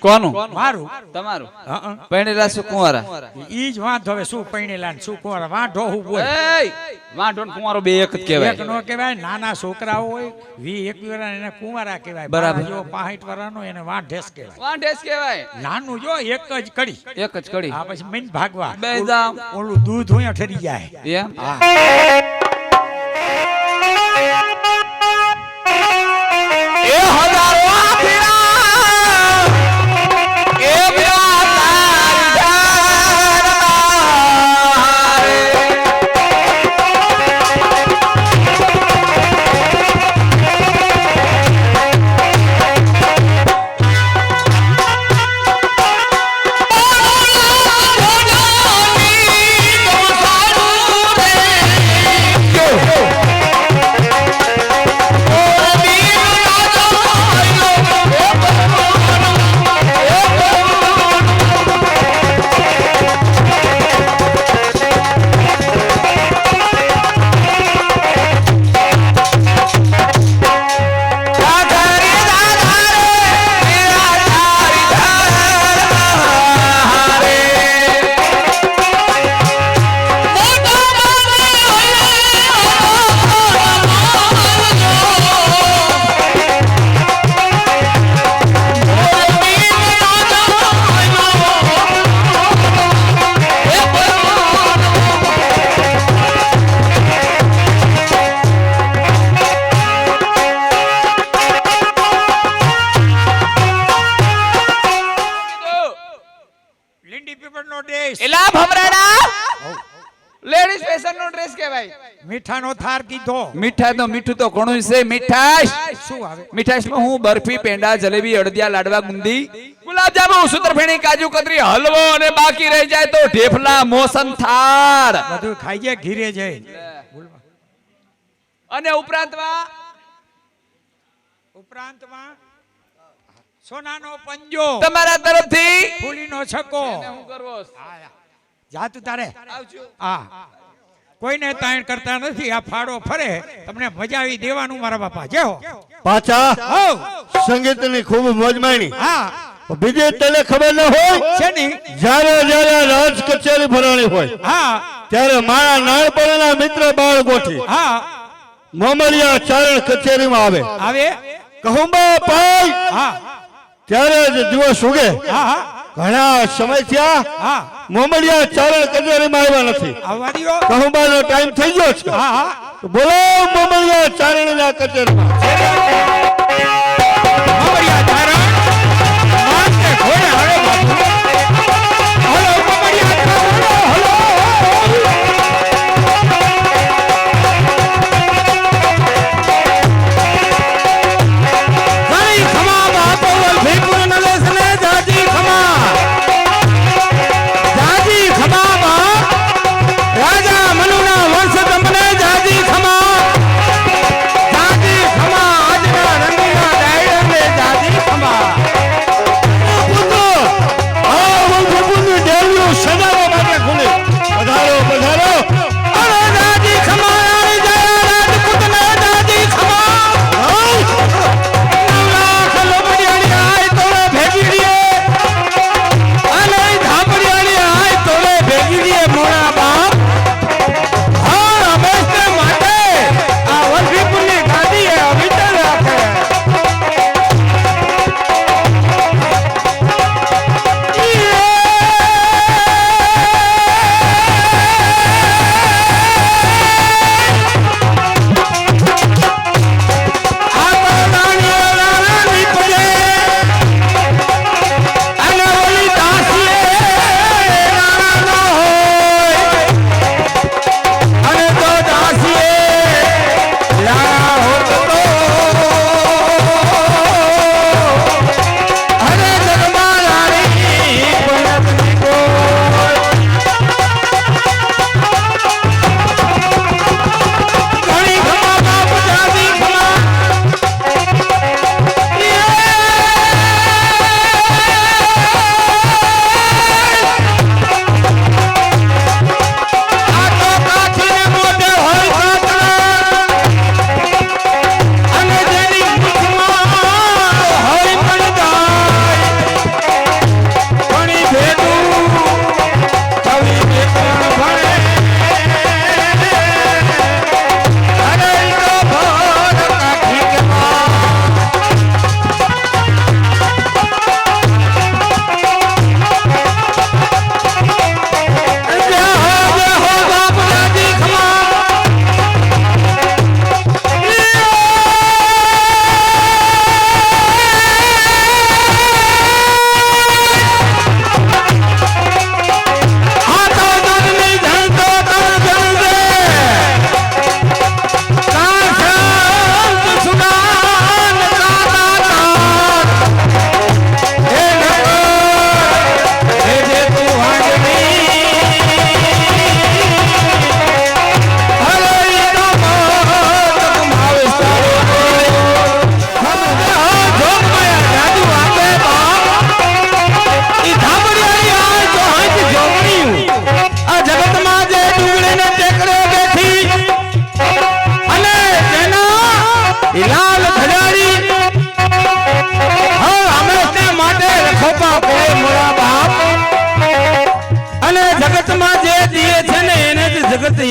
કોનું મારું તમારું હા પૈણેલા શું કુંવારા ઈ જ વાંધો હવે શું પૈણેલા ને શું કુંવારા વાંઢો હું બોલ એય વાંઢો ને કુંવારો બે એક જ કહેવાય એક નો કહેવાય નાના છોકરાઓ હોય 21 વર્ષના એને કુંવારા કહેવાય બરાબર. જો 65 વર્ષનો એને વાંઢેસ કહેવાય વાંઢેસ કહેવાય નાનું જો એક જ કડી એક જ કડી આ પછી મન ભાગવા બે દામ. ઓલું દૂધ હોય ઠરી જાય એમ હા એ હજારો આખીરા એ લીંડી પીપળ નો ડ્રેસ એલા ભમરાડા લેડીઝ ફેશન નો ડ્રેસ કહેવાય મીઠાનો થાર કીધો મીઠાઈ તો મીઠું તો ઘણું છે મીઠાઈ શું આવે મીઠાઈમાં હું બરફી પેંડા જલેબી અડદિયા લાડવા ગુંદી ગુલાબજાંબુ સૂતરફેણી કાજુ કતરી હલવો અને બાકી રહી જાય તો ઢેફલા મોસન થાળ બધું ખાઈ જાય ઘીરે જાય અને ઉપરાંતમાં સોનાનો પંજો તમારા તરફથી ફૂલીનો છકો હું કરવો જા તું તારે આવજો હા કોઈને તાણ કરતા નથી આ ફાડો ફરે તમને મજા આવી દેવાનું મારા બાપા જે હો પાછા હોવ. સંગીતની ખૂબ મોજ માણી હા બીજે તને ખબર ન હોય છે ની જ્યારે જ્યારે રાજ કચેરી ભરાણી હોય હા ત્યારે મારા નાનપણના મિત્ર બાળ ગોઠી હા મોમલિયા ચારણ કચેરીમાં આવે આવે કહુંબા ભાઈ હા ત્યારે જ દિવસ ઉગે હા હા ઘણા સમય થયા હા મોમલિયા ચારણ કચેરીમાં આવ્યા નથી આવવા દ્યો કહુંબાનો ટાઈમ થઈ ગયો છે હા હા તો બોલો મોમલિયા ચારણના કચેરીમાં મમરિયા ધારણ માથે ઘોડે હળે બાપુ હલો મમરિયા ધારણ હલો ઘણી ખમા બાપો ભીપુર નરેશને જાજી ખમા બા રાજા મનુના વંશ તમને જાજી ખમા આજના રંગીલા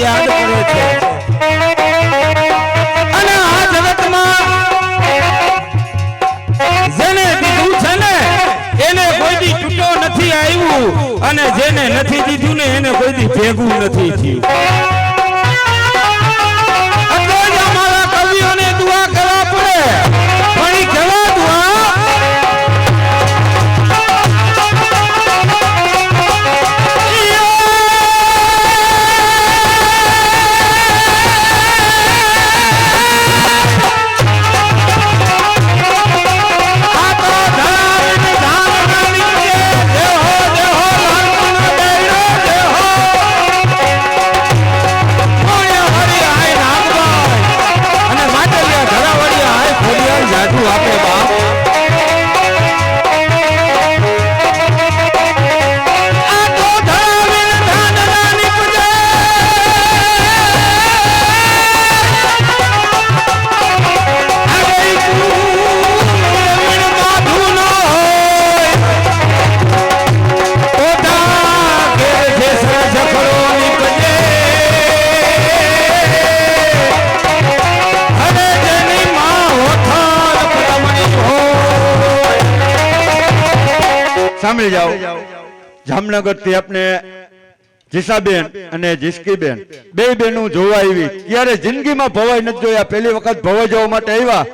યાદ કરે છે અને આ જગતમાં જેને દીધું છે ને એને કોઈ દી તૂટો નથી આવ્યું અને જેને નથી દીધું ને એને કોઈ દી ભેગું નથી થયું. એટલે જ અમારા કવિઓને દુઆ કરવા પડે. પણ ઈ કેવા દુઆ? સાંભળી જાઓ. જામનગર થી આપણે જીસાબેન અને જીસ્કીબેન બે બેનું જોવા આવી. ત્યારે જિંદગીમાં ભવાઈ નથી જોયા, પહેલી વખત ભવાઈ જવા માટે આવ્યા.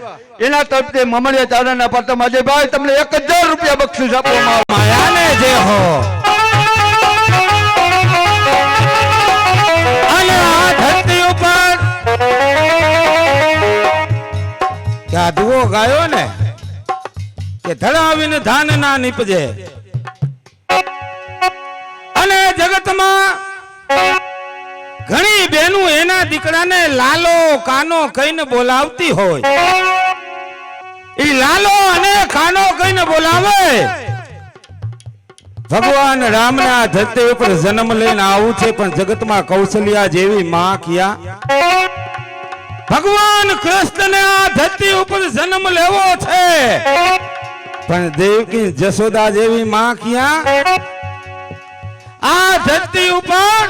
એના તરફથી મમડિયા ચારણના પાત્ર આજે ભાઈ તમને 1000 રૂપિયા બક્ષિસ આપવામાં આવે. માયાને જે હો અને આ ધરતી ઉપર ક્યાં દુઓ ગાયો ને કે ધડાવીને ધાન ના નીપજે. અને જગતમાં ઘણી બહેનું એના દીકરાને લાલો કાનો કહીને બોલાવતી હોય. ઈ લાલો અને કાનો કહીને બોલાવે. ભગવાન રામના ધરતી ઉપર જન્મ લઈને આવું છે, પણ જગતમાં કૌશલ્યા જેવી માં ક્યાં? ભગવાન કૃષ્ણને આ ધરતી ઉપર જન્મ લેવો છે, પણ દેવકી જશોદા જેવી માં ક્યાં? આ ધરતી ઉપર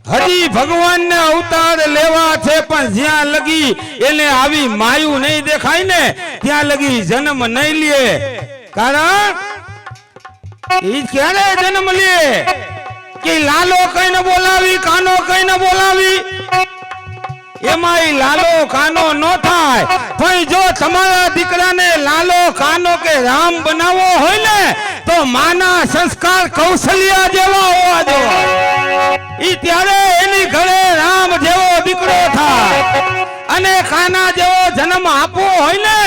હજી ભગવાનને અવતાર લેવા છે, પણ જ્યાં લગી એને આવી માયું નહીં દેખાય ને ત્યાં લગી જન્મ નહીં લે. કારણ ઈ ક્યારે જન્મ લે કે લાલો કઈને બોલાવી કાનો કઈને બોલાવી? એમાં ઈ લાલો કાનો ન થાય. પણ જો તમારા દીકરાને લાલો કાનો કે રામ બનાવવો હોય ને તો માના સંસ્કાર કૌશલ્યા જેવા હોવા જોઈએ. ઈ ત્યારે એની ઘરે રામ જેવો દીકરો થાય. અને કાના જેવો જન્મ આપવો હોય ને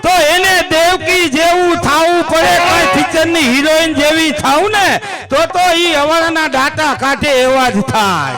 તો એને દેવકી જેવું થાવું પડે. કઈ પિક્ચરની હિરોઈન જેવી થાવું ને તો ઈ અવળના ડાટા કાઢે એવા જ થાય.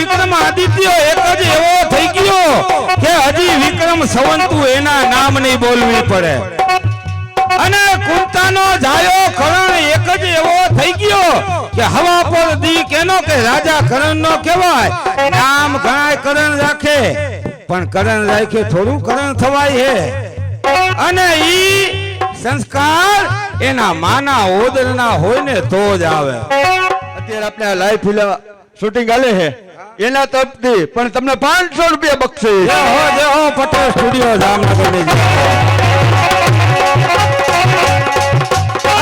વિક્રમાદિત્ય એક જ એવો થઈ ગયો કે હજી વિક્રમ સંવંતુ એના નામ નહીં બોલવી પડે. અને કુંતાનો જાયો કરણ એક જ એવો થઈ ગયો કે હવા પર દી કેનો કે રાજા કરણ નો કહેવાય. નામ ઘણાય કરણ રાખે પણ કરણ રાખે થોડું કરણ થવાય હે અને ઈ સંસ્કાર એના માના ઓદરના હોય ને તો જ આવે. અત્યારે આપણે આ લાઈવ ફિલ્મ શૂટિંગ હાલે છે એના તરફથી પણ તમને 500 રૂપિયા બક્ષીસ. જય હો પટેલ સ્ટુડિયો જામનગરની જય.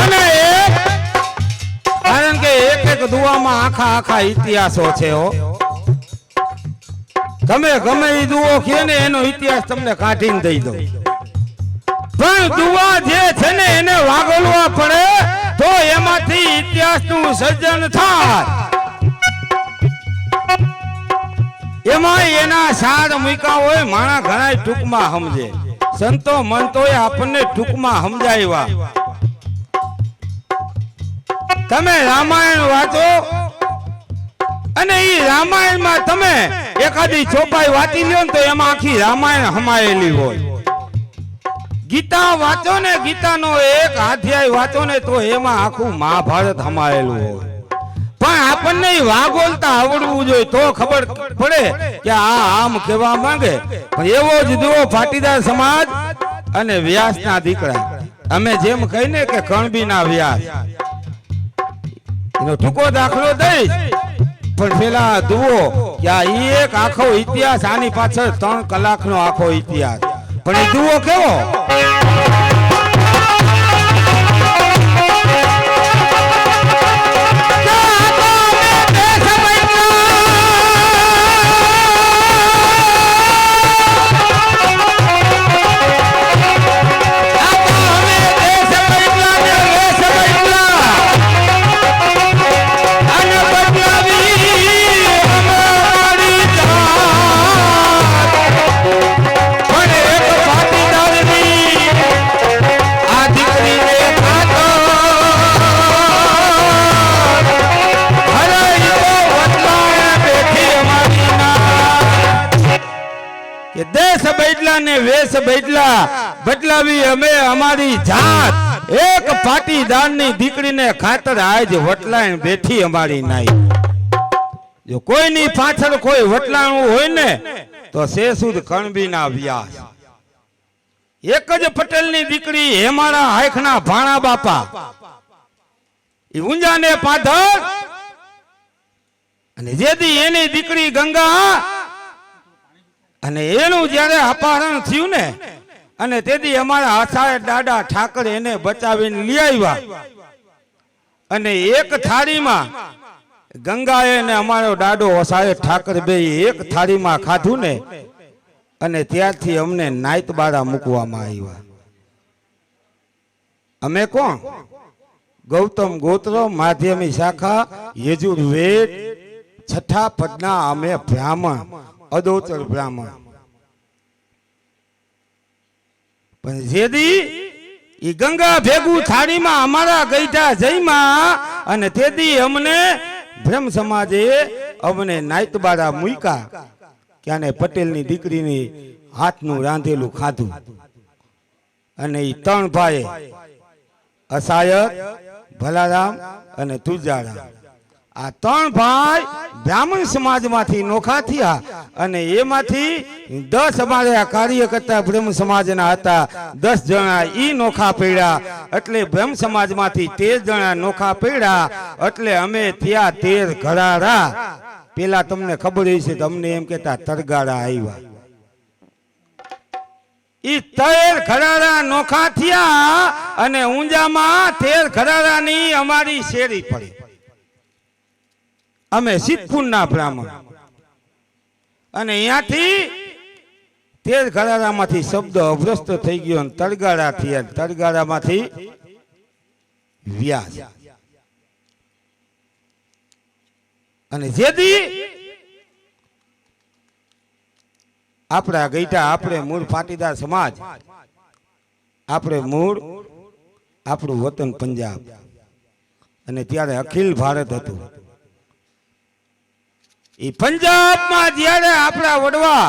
અને કારણ કે એક એક દુવામાં આખા આખા ઇતિહાસો છે હો. તમે ગમે એ દુઓ કે ને એનો ઇતિહાસ તમને કાઢીને દઈ દો, પણ દુઆ જે છે ને એને વાગોલવા પડે તો એમાંથી ઇતિહાસનું સર્જન થાય. એમાં એના સાર મૂક્યા હોય માણા ઘણા ટૂંકમાં સમજે, સંતો મંતોએ આપણને ટૂંકમાં સમજાવ્યા. તમે રામાયણ વાંચો અને એ રામાયણમાં તમે એકાદી ચોપાઈ વાંચી લ્યો ને તો એમાં આખી રામાયણ હમાયેલી હોય. ગીતા વાંચો ને ગીતાનો એક અધ્યાય વાંચો ને તો એમાં આખું મહાભારત હમાયેલું હોય. પણ આપણને વાગોલતા આવડવું જોઈએ તો ખબર પડે કે આ આમ કહેવા માંગે. પણ એવો જ દુઓ પાટીદાર સમાજ અને વ્યાસના દીકરા, અમે જેમ કહીને કે કણબીના વ્યાસ, એનો ટૂંકો દાખલો દઈશ પણ પેલા દુઓ કે આ એક આખો ઇતિહાસ, આની પાછળ 3 કલાકનો આખો ઇતિહાસ. પણ એ દુઓ કેવો દેશ બદલા ને વેશ બદલા બદલાવી અમે અમારી જાત. એક પાટીદારની દીકરીને ખાતર આજ વટલાણ બેઠી અમારી નાઈ. જો કોઈની પાછળ કોઈ વટલાણું હોય ને તો સે સુદ કણબીના વ્યાસ. એક જ પટેલની દીકરી હેમાળા હાઈખના ભાણા બાપા, ઈ ઊંઝાને પાધર, અને જેથી એની દીકરી ગંગા અને એનું જ્યારે અપહરણ થયું ને અને તેથી અમારા આસાએ દાદા ઠાકર એને બચાવીને લઈ આવ્યા. અને એક થાળીમાં ગંગાએ ને અમારો દાદો આસાએ ઠાકર બે એક થાળીમાં ખાધું ને અને ત્યારથી અમને નાઈતબારા મૂકવામાં આવ્યા. અમે કોણ? ગૌતમ ગોત્ર, માધ્યમિક શાખા, યજુર્વેદ, 6ઠા પદના અમે બ્રાહ્મણ, અદોચર બ્રાહ્મણ. પણ જેદી ઈ ગંગા ભેગું થાળીમાં અમારા ગઈઢા જઈમાં અને તેથી અમને બ્રહ્મ સમાજે અમને નાઈતબારા મૂક્યા કે આને પટેલની દીકરીની હાથનું રાંધેલું ખાધું. અને ઈ 3 ભાઈ અસાયત, ભલારામ અને તુજારામ, આ 3 ભાઈ બ્રાહ્મણ સમાજમાંથી નોખા થયા. અને એમાંથી 10 અમારે આ કાર્યકર્તા બ્રહ્મ સમાજના હતા, 10 જણા ઈ નોખા પડ્યા. એટલે બ્રહ્મ સમાજમાંથી 13 જણા નોખા પડ્યા. એટલે અમે થયા 13 ઘરારા. પેલા તમને ખબર હશે તો અમને એમ કહેતા તરગાડા આવ્યા. ઈ 13 ઘરારા નોખા થયા અને ઊંઝામાં 13 ઘરારાની અમારી શેરી પડી. અમે સિદ્ધપુરના બ્રાહ્મણ અને અહીંયાથી 13 ઘરારામાંથી શબ્દ અભ્રસ્ત થઈ ગયો અને તરગાડા થયા. તરગાડામાંથી વ્યાસ. અને જેથી આપણા ગઈટા, આપણે મૂળ પાટીદાર સમાજ, આપણે મૂળ આપણું વતન પંજાબ, અને ત્યારે અખિલ ભારત હતું. એ પંજાબમાં જ્યારે આપણા વડવા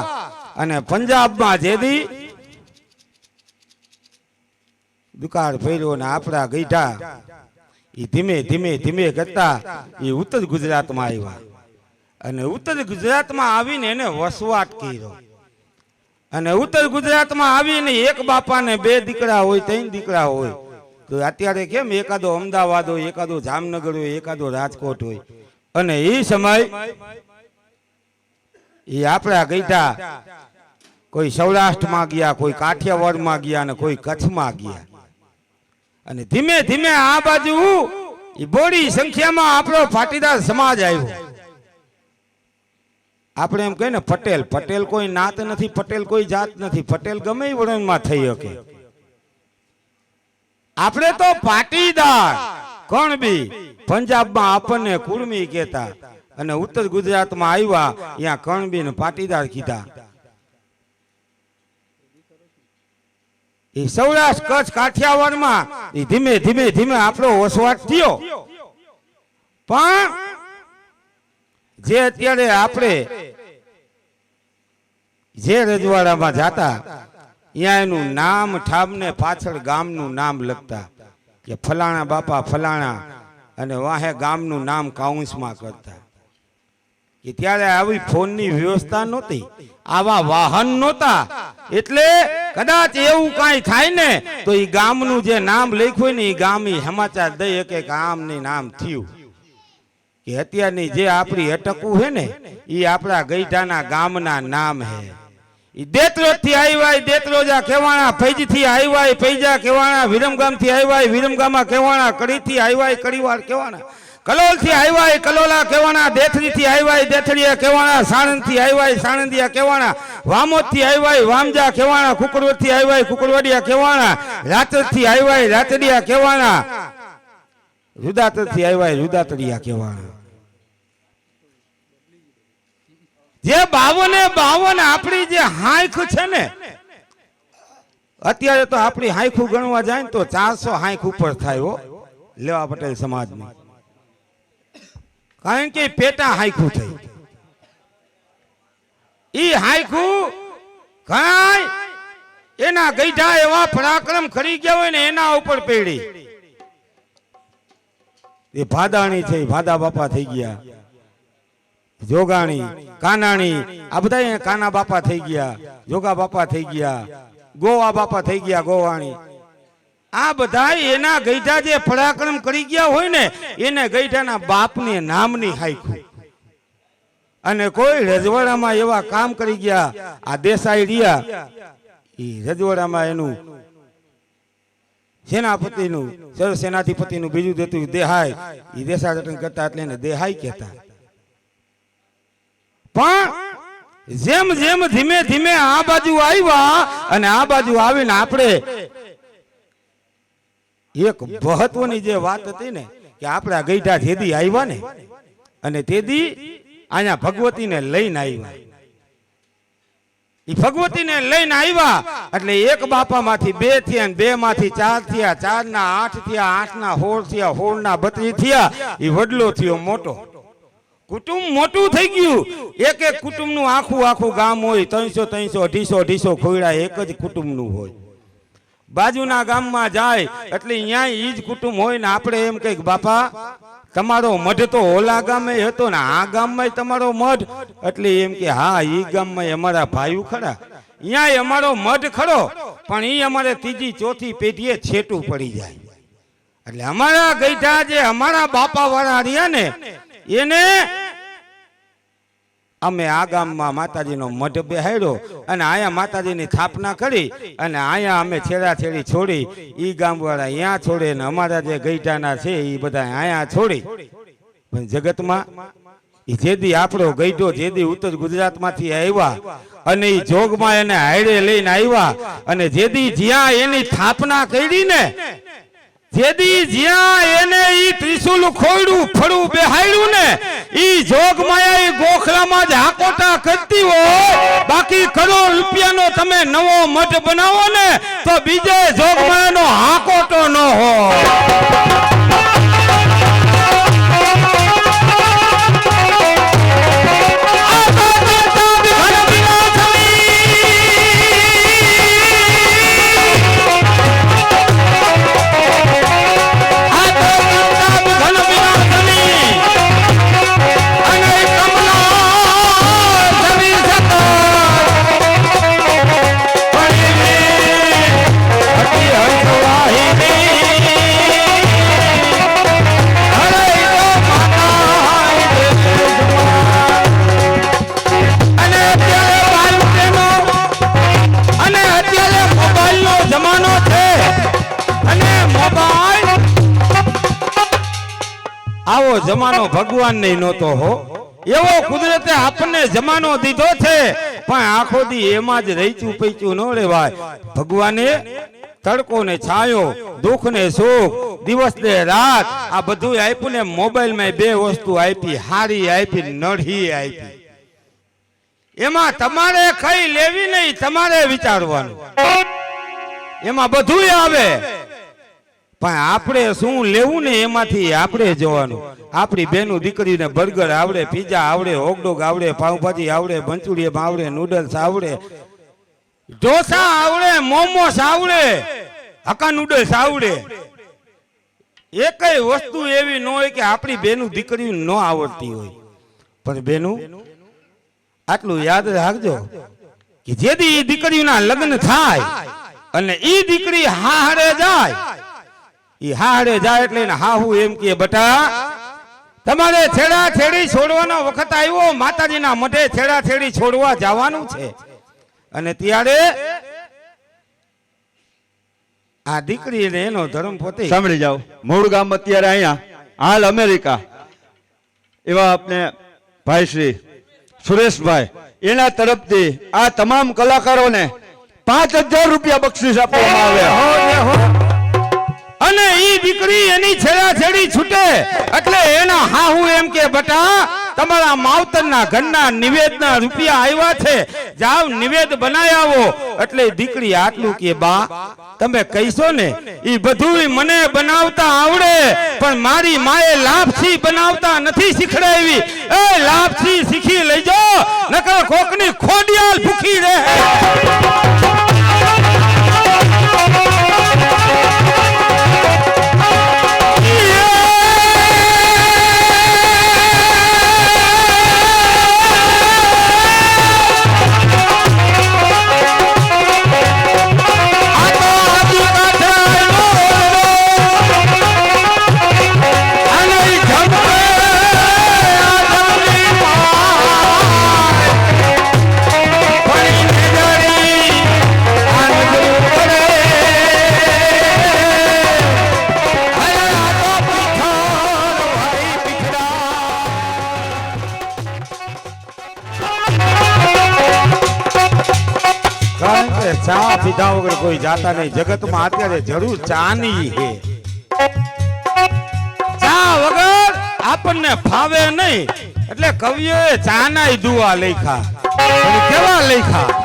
અને પંજાબમાં જેદી દુકાળ ફેર્યો ને આપણા ગઈઢા એ ધીમે ધીમે ધીમે કરતા એ ઉત્તર ગુજરાતમાં આવ્યા. અને ઉત્તર ગુજરાતમાં આવીને એને વસવાટ કર્યો. અને ઉત્તર ગુજરાતમાં આવીને એક બાપાને 2 દીકરા હોય 3 દીકરા હોય તો અત્યારે કેમ એકાદો અમદાવાદ હોય એકાદો જામનગર હોય એકાદો રાજકોટ હોય અને એ સમય એ આપણા ગઈઠા કોઈ સૌરાષ્ટ્રમાં ગયા કોઈ કાઠિયાવાડમાં ગયા અને કોઈ કચ્છમાં ગયા અને ધીમે ધીમે આ બાજુ એ બોડી સંખ્યામાં આપણો પાટીદાર સમાજ આવ્યો આપણે એમ કહીએ ને પટેલ પટેલ કોઈ નાત નથી પટેલ કોઈ જાત નથી પટેલ ગમે એ વર્ણનમાં થઈ શકે આપણે તો પાટીદાર કોણ બી પંજાબમાં આપણને કુળમી કહેતા અને ઉત્તર ગુજરાતમાં આવ્યા ત્યાં કણબી ને પાટીદાર કીધા એ સૌરાષ્ટ્ર કચ્છ કાઠિયાવાડમાં એ ધીમે ધીમે ધીમે આપણો વસવાટ થયો પણ જે અત્યારે આપણે જે રજવાડામાં જાતા ત્યાં એનું નામ ઠામ ને પાછળ ગામનું નામ લખતા કે ફલાણા બાપા ફલાણા અને વાહે ગામનું નામ કાઉન્સમાં કરતા કે ત્યારે આવી ફોનની વ્યવસ્થા નહોતી આવા વાહન નહોતા એટલે કદાચ એવું કાંઈ થાય ને તો એ ગામનું જે નામ લખ્યું ને એ ગામ સમાચાર દઈ કે ગામનું નામ થયું કે અત્યારની જે આપણી અટકું છે ને એ આપણા ગઈઠાના ગામના નામ હે ઈ દેત્રોજ થી આવ્યા દેત્રોજા કેવાણા ફૈજ થી આવ્યા ફૈજા કેવાણા વિરમગામ થી આવ્યા વિરમગામમાં કેવાણા કડી થી આવ્યા કડીવાડ કેવાણા કલોલ થી આવ્યા કલોલા કેવાણા દેથરી થી આવ્યા દેથડીયા કેવાણા સાણંદ થી આવ્યા સાણંદિયા કેવાણા વામોદ થી આવ્યા વામજા કેવાણા કુકડવડ થી આવ્યા કુકડવડિયા કેવાણા રાતર થી આવ્યા રાતડિયા કેવાણા રૂદાતર થી આવ્યા રૂદાતડિયા કેવાણા જે 52 આપણી જે હાંખ છે ને અત્યારે તો આપણી હાંખું ગણવા જાય ને તો 400 હાંખ ઉપર થાય હો લેવા પટેલ સમાજમાં કારણ કે પેટા હાંખું થઈ ઈ હાંખું કાંઈ એના ગઈઢા એવા પરાક્રમ કરી ગયા હોય ને એના ઉપર પેડી એ ભાદાણી છે ભાદા બાપા થઈ ગયા જોગાણી કાનાણી આ બધા કાના બાપા થઈ ગયા જોગા બાપા થઈ ગયા ગોવા બાપા થઈ ગયા ગોવાણી આ બધા એના ગઈઢા જે પરાક્રમ કરી ગયા હોય ને એને ગઈઢાના બાપને નામની હાઈખું અને કોઈ રજવાડામાં એવા કામ કરી ગયા આ દેસાઈ રહ્યા એ રજવાડામાં એનું સેનાપતિનું સરસેનાધિપતિનું બીજું દેતું દેહાય એ દેશા રટન કરતા એટલે એને દેહાઈ કહેતા પણ જેમ જેમ ધીમે ધીમે આ બાજુ આવ્યા અને આ બાજુ આવીને આપણે એક મહત્વની જે વાત હતી ને કે આપણા ગઈઢા જેદી આવ્યા ને અને તેદી અહીંયા ભગવતીને લઈને આવ્યા એ ભગવતીને લઈને આવ્યા એટલે એક બાપામાંથી 2 થયા અને 2 માંથી 4 થયા 4 ના 8 થયા 8 ના 16 થયા 16 ના 32 થયા એ વડલો થયો મોટો કુટુંબ મોટું થઈ ગયું એક એક કુટુંબનું આખું ગામ હોય 300 250 ખોયડા એક જ કુટુંબનું હોય બાજુના ગામમાં જાય એટલે અહીંયા ઈ જ કુટુંબ હોય ને આપણે એમ કહીએ બાપા તમારો મઢ તો ઓલા ગામે હતો ને આ ગામમાં તમારો મઢ એટલે એમ કે હા ઈ ગામમાં અમારા ભાઈઓ ખરા અહીંયા અમારો મઢ ખરો પણ ઈ અમારે 3જી 4થી પેઢીએ છેટું પડી જાય એટલે અમારા ગઈઢા જે અમારા બાપા વાળા રહ્યા ને એને અમે આ ગામમાં માતાજીનો મઢ બેહાડ્યો અને અહીંયા માતાજીની સ્થાપના કરી અને અહીંયા અમે છેડાછેડી છોડી ઈ ગામવાળા અહીંયા છોડે ને અમારા જે ગઈઢાના છે એ બધા અહીંયા છોડી પણ જગતમાં એ જેદી આપણો ગઈઢો જેદી ઉત્તર ગુજરાતમાંથી આવ્યા અને એ જોગમાં એને હાયડે લઈને આવ્યા અને જેદી જ્યાં એની સ્થાપના કરી ને જેદી જ્યાં એને ઈ ત્રિશુલ ખોયડું ફળું બેહાડ્યું ને ઈ જોગમાયા ઈ ગોખલામાં જ હાકોટા કરતી હોય બાકી કરોડ રૂપિયાનો તમે નવો મઠ બનાવો ને તો બીજે જોગમાયાનો હાકોટો ન હોય આવો જમાનો ભગવાનને નહોતો હો. એવો કુદરતે આપણને જમાનો દીધો છે, પણ આખો દી એમાં જ રહીચું પૈચું ન રહેવાય. ભગવાને તડકો ને છાયો, દુઃખ ને સુખ, દિવસ ને રાત આ બધું આપ્યું ને મોબાઈલ માં બે વસ્તુ આપી, હારી આપી, નડી આપી. એમાં તમારે કઈ લેવી નહીં, તમારે વિચારવાનું. એમાં બધું આવે, પણ આપણે શું લેવું ને એમાંથી આપણે જોવાનું. આપણી બેનું દીકરીને બર્ગર આવડે, પીઝા આવડે, હોગડોગ આવડે, પાઉંભાજી આવડે, મંચુરિયન આવડે, નૂડલ્સ આવડે, ઢોસા આવડે, મોમોસ આવડે, હક્કા નૂડલ્સ આવડે. એકય વસ્તુ એવી ન હોય કે આપણી બેનું દીકરી ન આવડતી હોય. પણ બેનું આટલું યાદ રાખજો કે જેથી દીકરીઓના લગ્ન થાય અને ઈ દીકરી હાહરે જાય, ઈ હાહરે જાય એટલે હાહુ એમ કે બટા તમારે છેડા છેડી છોડવાનો વખત આવ્યો, માતાજીના મઢે છેડા છેડી છોડવા જવાનું છે. અને ત્યારે આ દીકરીને એનો ધર્મ પોતે સાંભળી જાઓ. મૂળ ગામ અત્યારે અહીંયા, હાલ અમેરિકા. એવા આપણે ભાઈ શ્રી સુરેશભાઈ, એના તરફથી આ તમામ કલાકારોને 5000 રૂપિયા બક્ષિસ આપવામાં આવે. અને ઈ દીકરી એની છેડા છેડી છૂટે એટલે એના હાહુ એમ કે બટા તમારા માવતરના ઘરના નિવેદના રૂપિયા આવ્યા છે, જાવ નિવેદ બનાવી આવો. એટલે દીકરી આટલું કે બા તમે કહીશો ને ઈ બધું મને બનાવતા આવડે, પણ મારી માએ લાપસી બનાવતા નથી શીખડાવી. એ લાપસી શીખી લેજો, નકર કોકની ખોડિયાલ ભૂખી રહે. ચા પીધા વગર કોઈ જાતા નહીં. જગતમાં અત્યારે જરૂર ચાની છે. ચા વગર આપણને ફાવે નહીં. એટલે કવિઓએ ચાના દુઆ લખ્યા. કેવા લખ્યા?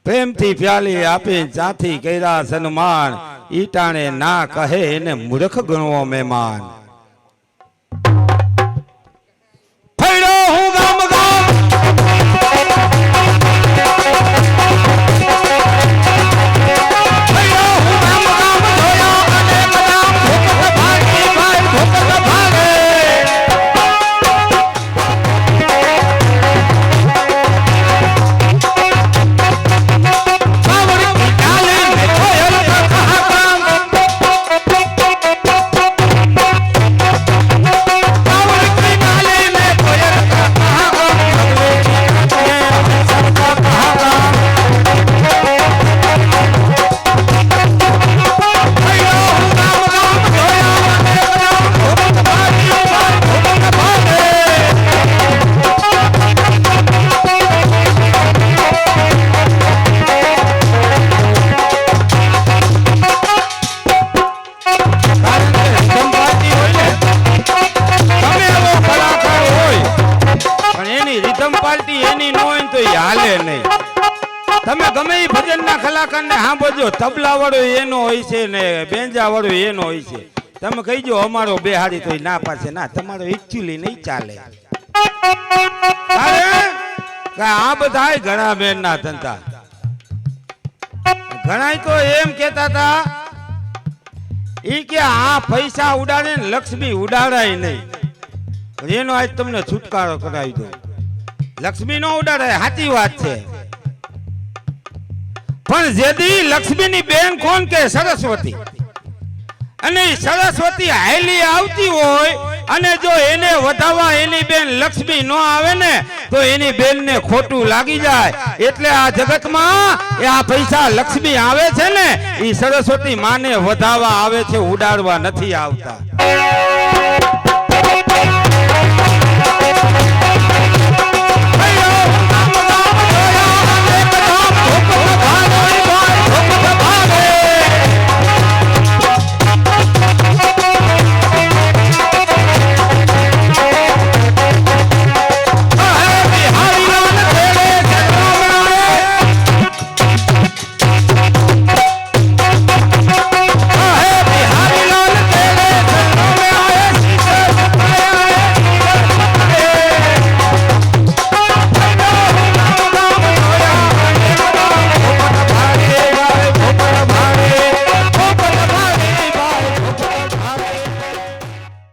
પ્રેમથી પ્યાલી આપી ચાથી કર્યા સન્માન, ઈટાણે ના કહે એને મૂર્ખ ગણવો મહેમાન. ફેરો હું ગામ ગામ તબલા વાળો એનો હોય છે ને બેંજા વાળો એનો હોય છે. તમે કહીજો અમારો બેહાડી તો ના પાડશે. ના, તમારો એકચ્યુઅલી નહીં ચાલે. આ બધા ઘણા બેન ના ધંધા. ઘણાય તો એમ કહેતા હતા ઈ કે આ પૈસા ઉડાડે ને લક્ષ્મી ઉડાડાય નહીં. એનો આજ તમને છુટકારો કરાવી દો. લક્ષ્મી નો ઉડાડાય, સાચી વાત છે. પણ જેદી લક્ષ્મીની બેન કોણ કે સરસ્વતી, અને ઈ સરસ્વતી હાલી આવતી હોય અને જો એને વધાવવા એની બેન લક્ષ્મી નો આવે ને તો એની બેન ને ખોટું લાગી જાય. એટલે આ જગતમાં આ પૈસા લક્ષ્મી આવે છે ને ઈ સરસ્વતી માને વધાવવા આવે છે, ઉડાડવા નથી આવતા.